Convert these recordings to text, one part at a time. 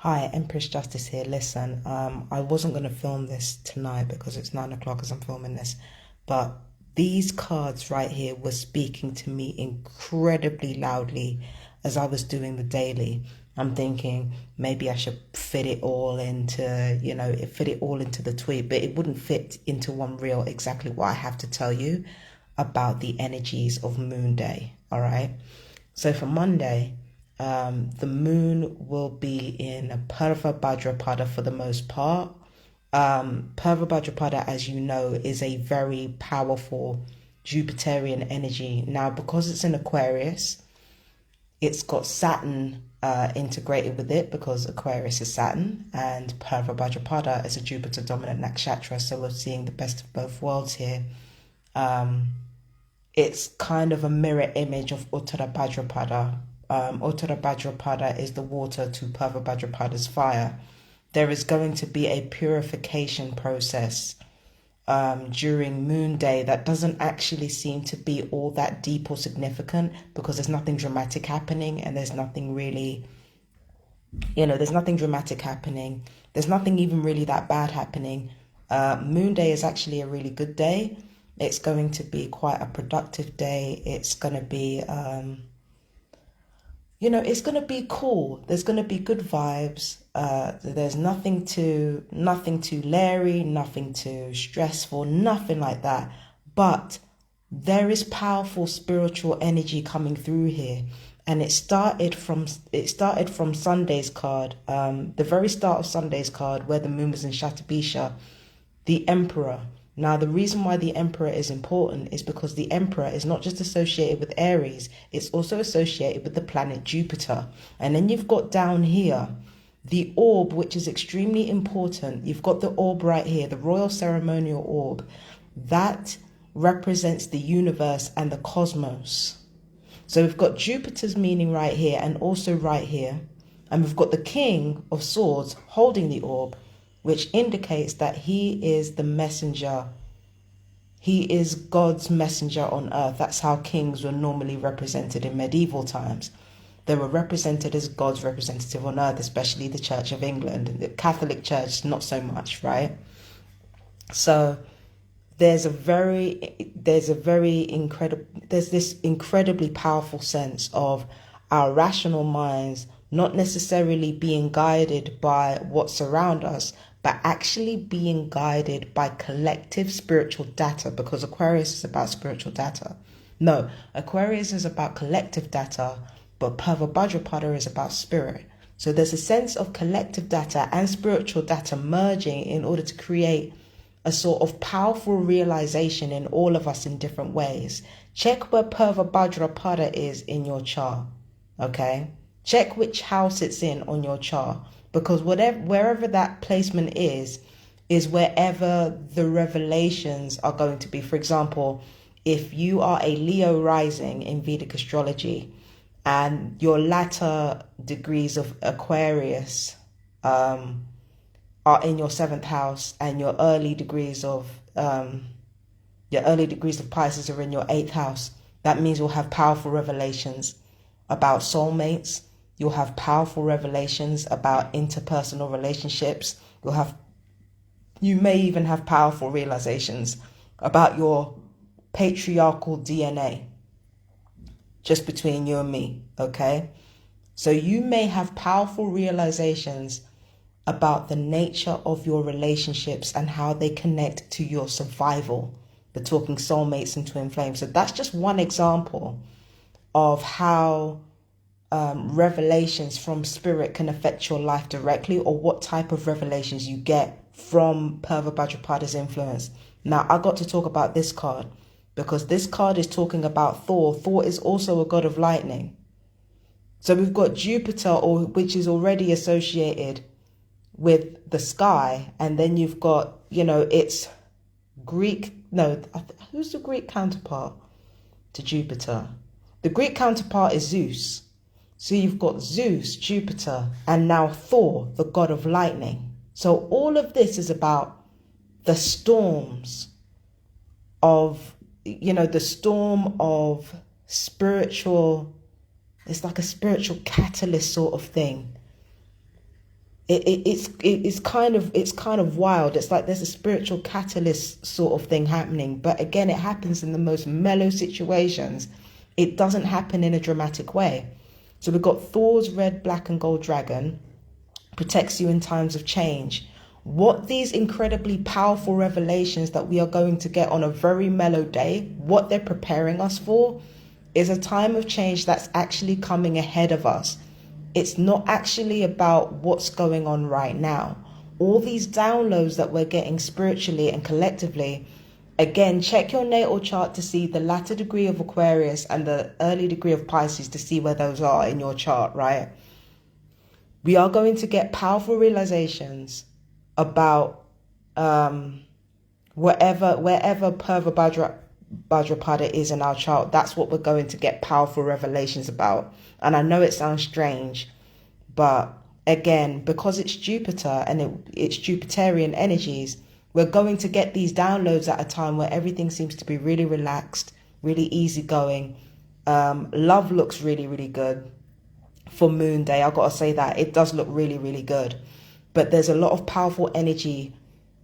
Hi, Empress Justice here. Listen, I wasn't going to film this tonight because it's 9 o'clock as I'm filming this, but these cards right here were speaking to me incredibly loudly as I was doing the daily. I'm thinking maybe I should fit it all into, fit it all into the tweet, but it wouldn't fit into one reel exactly what I have to tell you about the energies of Moon Day. All right. So for Monday, the moon will be in Purva Bhadrapada for the most part. Purva Bhadrapada, as you know, is a very powerful Jupiterian energy. Now, because it's in Aquarius, it's got Saturn integrated with it because Aquarius is Saturn and Purva Bhadrapada is a Jupiter dominant nakshatra. So we're seeing the best of both worlds here. It's kind of a mirror image of Uttara Bhadrapada. Uttara Bhadrapada is the water to Purva Bhadrapada's fire. There is going to be a purification process during Moon Day that doesn't actually seem to be all that deep or significant because there's nothing dramatic happening and there's nothing really, there's nothing dramatic happening. There's nothing even really that bad happening. Moon Day is actually a really good day. It's going to be quite a productive day. It's going to be, it's going to be cool. There's going to be good vibes. There's nothing too leery, nothing too stressful, nothing like that. But there is powerful spiritual energy coming through here. And it started from Sunday's card, the very start of Sunday's card where the moon was in Shatabisha, the Emperor. Now, the reason why the Emperor is important is because the Emperor is not just associated with Aries, it's also associated with the planet Jupiter. And then you've got down here the orb, which is extremely important. You've got the orb right here, the royal ceremonial orb. That represents the universe and the cosmos. So we've got Jupiter's meaning right here and also right here. And we've got the King of Swords holding the orb, which indicates that he is the messenger. He is God's messenger on earth. That's how kings were normally represented in medieval times. They were represented as God's representative on earth, especially the Church of England. The Catholic Church, not so much, right? So there's this incredibly powerful sense of our rational minds not necessarily being guided by what's around us, but actually being guided by collective spiritual data, because Aquarius is about spiritual data. No, Aquarius is about collective data, but Purva Bhadrapada is about spirit. So there's a sense of collective data and spiritual data merging in order to create a sort of powerful realization in all of us in different ways. Check where Purva Bhadrapada is in your chart, okay? Check which house it's in on your chart, because wherever that placement is wherever the revelations are going to be. For example, if you are a Leo rising in Vedic astrology and your latter degrees of Aquarius are in your seventh house and your early degrees of Pisces are in your eighth house, that means you'll have powerful revelations about soulmates. You'll have powerful revelations about interpersonal relationships. You may even have powerful realizations about your patriarchal DNA, just between you and me, okay? So you may have powerful realizations about the nature of your relationships and how they connect to your survival. We're talking soulmates and twin flames. So that's just one example of how revelations from spirit can affect your life directly, or what type of revelations you get from Purva Bhadrapada's influence. Now, I got to talk about this card because this card is talking about Thor. Thor is also a god of lightning. So we've got Jupiter, which is already associated with the sky, and then you've got, it's Greek. No, who's the Greek counterpart to Jupiter? The Greek counterpart is Zeus. So you've got Zeus, Jupiter, and now Thor, the god of lightning. So all of this is about the storms of, the storm of spiritual, it's like a spiritual catalyst sort of thing. it's kind of wild. It's like there's a spiritual catalyst sort of thing happening, but again, it happens in the most mellow situations. It doesn't happen in a dramatic way. So we've got Thor's red, black, and gold dragon, protects you in times of change. What these incredibly powerful revelations that we are going to get on a very mellow day, what they're preparing us for, is a time of change that's actually coming ahead of us. It's not actually about what's going on right now. All these downloads that we're getting spiritually and collectively, again, check your natal chart to see the latter degree of Aquarius and the early degree of Pisces to see where those are in your chart, right? We are going to get powerful realizations about wherever Purva Bhadrapada is in our chart. That's what we're going to get powerful revelations about. And I know it sounds strange, but again, because it's Jupiter and it's Jupiterian energies, we're going to get these downloads at a time where everything seems to be really relaxed, really easygoing. Love looks really, really good for Moon Day. I've got to say that it does look really, really good. But there's a lot of powerful energy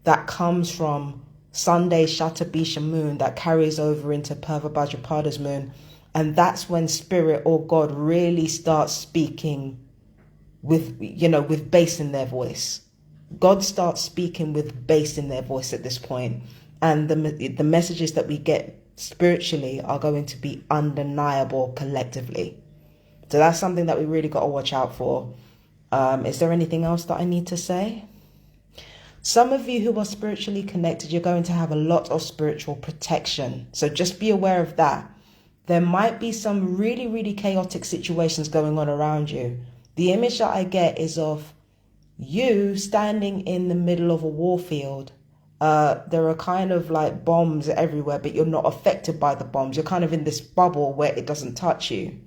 that comes from Sunday Shatabisha moon that carries over into Purva Bhadrapada's moon. And that's when spirit or God really starts speaking with bass in their voice. God starts speaking with bass in their voice at this point. And the messages that we get spiritually are going to be undeniable collectively. So that's something that we really got to watch out for. Is there anything else that I need to say? Some of you who are spiritually connected, you're going to have a lot of spiritual protection. So just be aware of that. There might be some really, really chaotic situations going on around you. The image that I get is of you standing in the middle of a war field. There are kind of like bombs everywhere, but you're not affected by the bombs. You're kind of in this bubble where it doesn't touch you.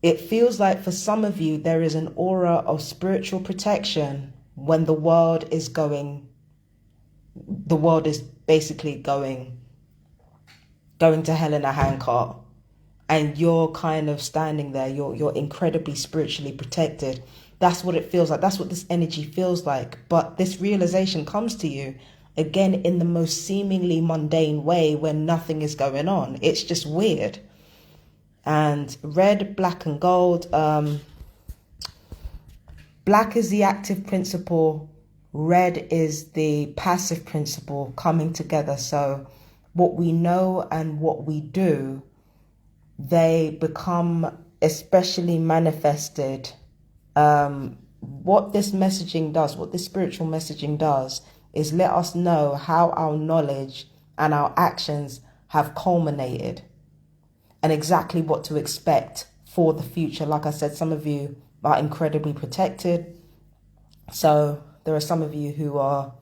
It feels like for some of you, there is an aura of spiritual protection when the world is basically going to hell in a handcart, and you're kind of standing there. You're incredibly spiritually protected. That's what it feels like. That's what this energy feels like. But this realization comes to you again in the most seemingly mundane way when nothing is going on. It's just weird. And red, black, and gold. Black is the active principle. Red is the passive principle coming together. So what we know and what we do, they become especially manifested. What this messaging does, what this spiritual messaging does, is let us know how our knowledge and our actions have culminated and exactly what to expect for the future. Like I said, some of you are incredibly protected. So there are some of you who are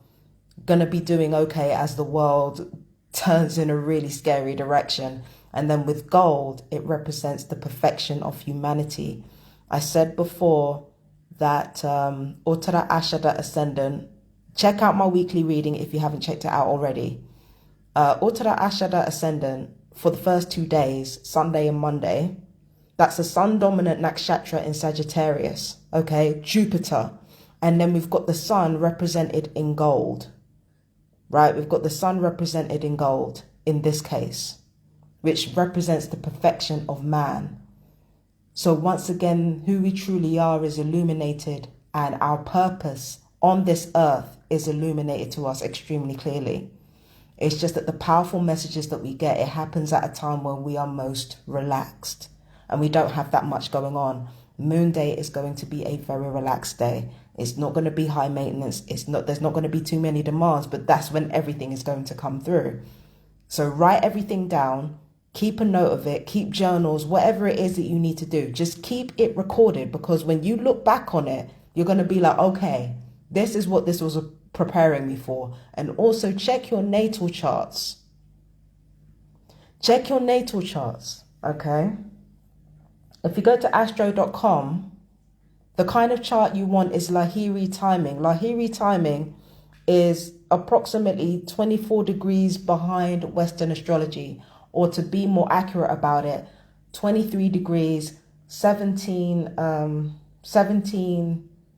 going to be doing okay as the world turns in a really scary direction. And then with gold, it represents the perfection of humanity. I said before that Uttara Ashada Ascendant, check out my weekly reading if you haven't checked it out already. Uttara Ashada Ascendant, for the first 2 days, Sunday and Monday, that's a sun dominant nakshatra in Sagittarius, okay, Jupiter. And then we've got the sun represented in gold, right? We've got the sun represented in gold in this case, which represents the perfection of man. So once again, who we truly are is illuminated, and our purpose on this earth is illuminated to us extremely clearly. It's just that the powerful messages that we get, it happens at a time when we are most relaxed and we don't have that much going on. Moon Day is going to be a very relaxed day. It's not going to be high maintenance. There's not going to be too many demands, but that's when everything is going to come through. So write everything down, keep a note of it, keep journals, whatever it is that you need to do. Just keep it recorded, because when you look back on it, you're going to be like, okay, this is what this was preparing me for. And also check your natal charts. Check your natal charts, okay? If you go to astro.com, the kind of chart you want is Lahiri timing. Lahiri timing is approximately 24 degrees behind Western astrology, or to be more accurate about it, 23 degrees, 17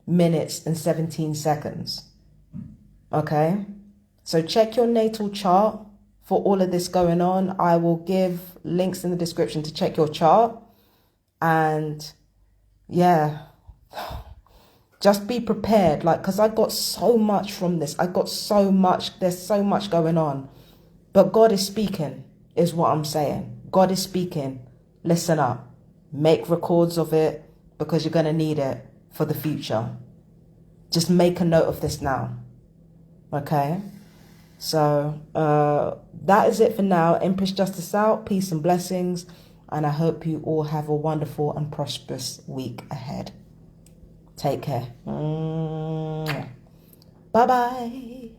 minutes and 17 seconds. Okay? So check your natal chart for all of this going on. I will give links in the description to check your chart. And yeah, just be prepared. Like, because I got so much from this. I got so much. There's so much going on. But God is speaking, is what I'm saying. God is speaking. Listen up. Make records of it, because you're going to need it for the future. Just make a note of this now. Okay? So that is it for now. Empress Justice out. Peace and blessings. And I hope you all have a wonderful and prosperous week ahead. Take care. Bye-bye.